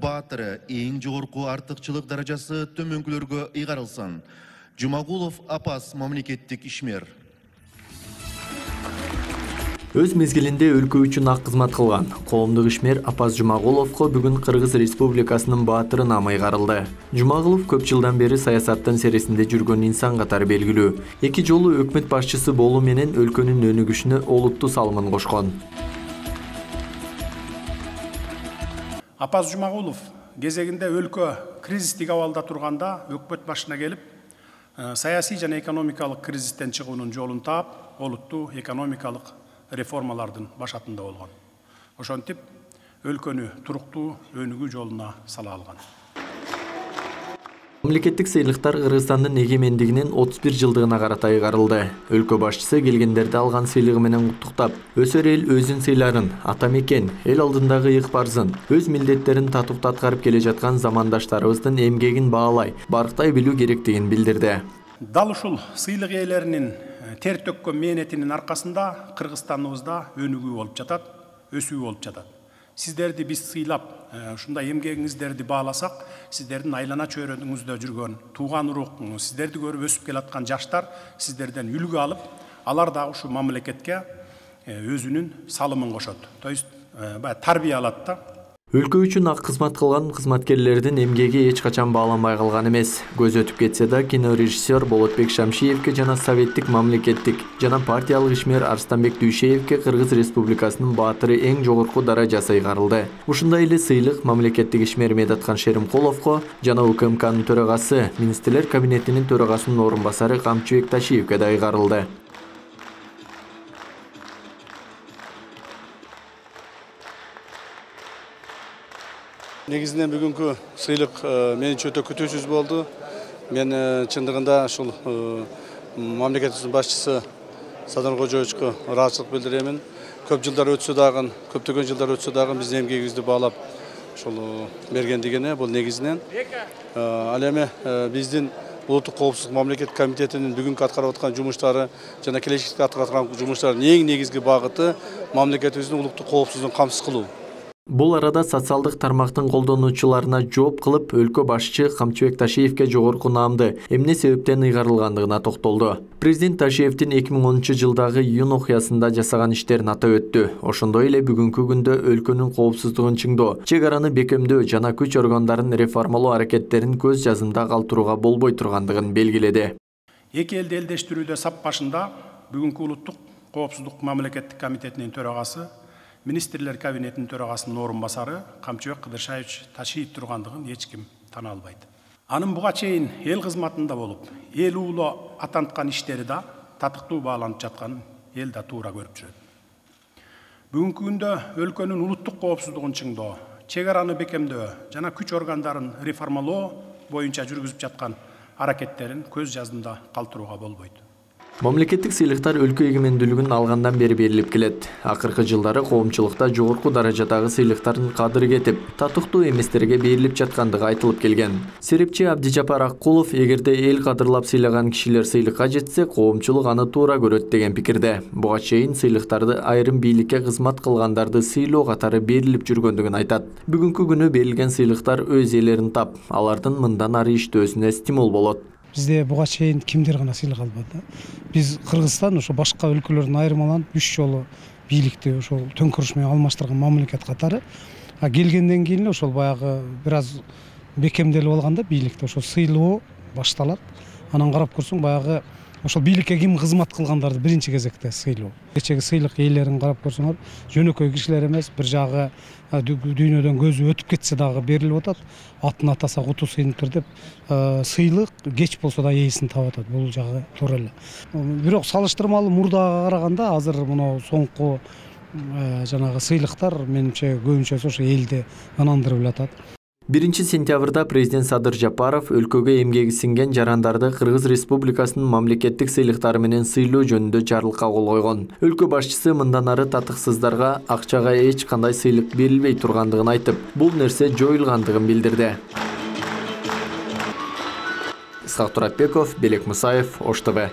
Батыры эң жогорку артыкчылык даражасы төмөнкүлөргө ыйгарылсын. Жумагулов Апас мамлекеттик ишмер. Өз мезгилинде өлкө үчүн ак кызмат кылган коомдук ишмер Апас Жумагуловго бүгүн Кыргыз Республикасынын баатыры намы ыйгарылды. Жумагулов көп жылдан бери саясаттын серисинде жүргөн инсан катары белгилүү. 2 жолу өкмөт башчысы болуу менен өлкөнүн өнүгүшүнө олуттуу салымын кошкон. Апас Жумагулов кезегинде өлкө кризистик абалда турганда өкмөт башына келип, саясий жана экономикалык кризистен чыгуунун жолун таап, олуттуу экономикалык реформалардын башатында болгон. Ошентип, өлкөнү туруктуу өнүгүү жолуна сала алган. Мамлекеттик сыйлыктар Кыргызстандын эгемендигинин 31 жылдыгына карата ыйгарылды. Өлкө башчысы келгендерди алган сыйлыгы менен куттуктап, өсөр эл өзүн сыйларын, ата мекен, эл алдындагы ык парзын, өз милдеттерин татыктуу аткарып келе жаткан замандаштарыбыздын эмгегин баалай, барктай билүү керектигин билдирди. Дал ушул сыйлык ээлеринин тер төккөн мээнетинин аркасында Кыргызстаныбызда өнүгүү болуп жатат, өсүү болуп жатат. Сиздерди биз сыйлап, ушундай эмгегиңиздерди бааласак, сиздердин айлана чөйрөңүздө жүргөн тууган урук, сиздерди көрүп өсүп келаткан жаштар сиздерден үлгү алып, алар дагы ушу мамлекетке өзүнүн салымын кошот. То есть тарбия алат да. Өлкө үчүн ак кызмат кылган кызматкерлердин эмгеги эч качан бааланбай калган эмес. Көз өтүп кетсе да, кинорежиссер Болотбек Шамшиевке жана советтик мамлекеттик жана партиялык ишмер Арстанбек Дүйшеевке Кыргыз Республикасынын баатыры эң жогорку даражасы ыйгарылды. Ушундай эле сыйлык мамлекеттик ишмер Медаткан Шеримкуловго жана УКМКнын төрагасы, министрлер кабинетинин төрагасынын орун басары Камчыбек Ташиевке да ыйгарылды. Негизинен бүгүнкү сыйлык менимче өтө күтүүсүз болду. Мен чындыгында ушул мамлекетибиздин башчысы Садыр Кожоевичке ыраазычылык билдиремин. Көп жылдар өтсө дагы, көптөгөн жылдар өтсө дагы биздин эмгегибизди баалап ушул бергендигине бул негизинен. Ал эми биздин Улуттук коопсуздук мамлекеттик комитетинин бүгүнкү аткарып аткан жумуштары жана келечекте аткарып аткан жумуштардын эң негизги багыты мамлекетибиздин улуттук коопсуздугун камсыз кылуу. Бул арада социалдык тармактын колдонуучуларына жооп кылып, өлкө башчы Камчыбек Ташиевке жогорку наамды эмне себептен ыйгарылгандыгына токтолду. Президент Ташиевдин 2010 жылдагы июнь окуясында жасаган иштерин атап өттү. Ошондой эле бүгүнкү күндө өлкөнүн коопсуздугун чыңдоо, чек араны бекемдөө жана күч органдарын реформалоо аракеттерин көз жазымда калтырууга болбой тургандыгын белгиледи. Эки элди элдештирүүдө сап башында бүгүнкү Улуттук коопсуздук мамлекеттик комитетинин төрагасы, министрлер кабинетинин төрагасынын орун басары Камчыбек Кыдыршаевич Ташиев тургандыгын эч ким тана албайт. Анын буга чейин эл кызматында болуп, эл уулу атанткан иштери да татыктуу бааланып жатканын эл да туура көрүп жүрөт. Бүгүнкү күндө өлкөнүн улуттук коопсуздугун чыңдоо, чек араны бекемдөө жана күч органдарын реформалоо боюнча жүргүзүп жаткан аракеттерин көз жазымда калтырууга болбойт. Мамлекеттик сыйлыктар өлкө эгемендүүлүгүн алгандан бери берилип келет. Акыркы жылдары коомчулукта жогорку даражадагы сыйлыктардын кадыры кетип, татыктуу эместерге берилип жаткандыгы айтылып келген. Серепчи Абдижапар Аккулов эгерде эл кадырлап сыйлаган кишилер сыйлыкка жетсе, коомчулук аны туура көрөт деген пикирде. Буга чейин сыйлыктарды айрым бийликке кызмат кылгандарды сыйлоо катары берилип жүргөндүгүн айтат. Бүгүнкү күнү берилген сыйлыктар өз ээлерин тап, алардын мындан ары иштөөсүнө стимул болот. Бизде буга чейин кимдер гана сыйлык албады. Биз Кыргызстан ошо башка өлкөлөрдөн айырмаланып 3 жолу бийликти ошол төңкүрүш менен алмаштырган мамлекет катары. Келгенден кийин эле ошол баягы бир аз бекемделип алганда бийликте ошо сыйлоо башталат. Анан карап көрсөң баягы ошол бийликке ким кызмат кылгандарды биринчи кезекте сыйлоо. Кечеги сыйлык ээлерин карап көрсөңөр, жөнөкөй кишилер эмес, бир жагы дүйнөдөн көзү өтүп кетсе дагы берилип атат. Атын атаса куту сыйынтыр деп сыйлык кеч болсо да ээсин таап атат. Бул жагы туура эле. Бирок салыштырмалуу мурдага караганда азыр мына соңку жанагы сыйлыктар менимче көбүнчөсү ошо элди ынандырып атат. 1 сентябрда президент Садыр Жапаров өлкөгө эмгеги сиңген жарандарды Кыргыз Республикасынын мамлекеттик сыйлыктары менен сыйлоо жөнүндө жарлыкка кол койгон. Өлкө башчысы мындан ары татыксыздарга акчага эч кандай сыйлык берилбей тургандыгын айтып, бул нерсе жоюлгандыгын билдирди. Исхак Турапбеков, Белек Мусаев, Ош ТВ.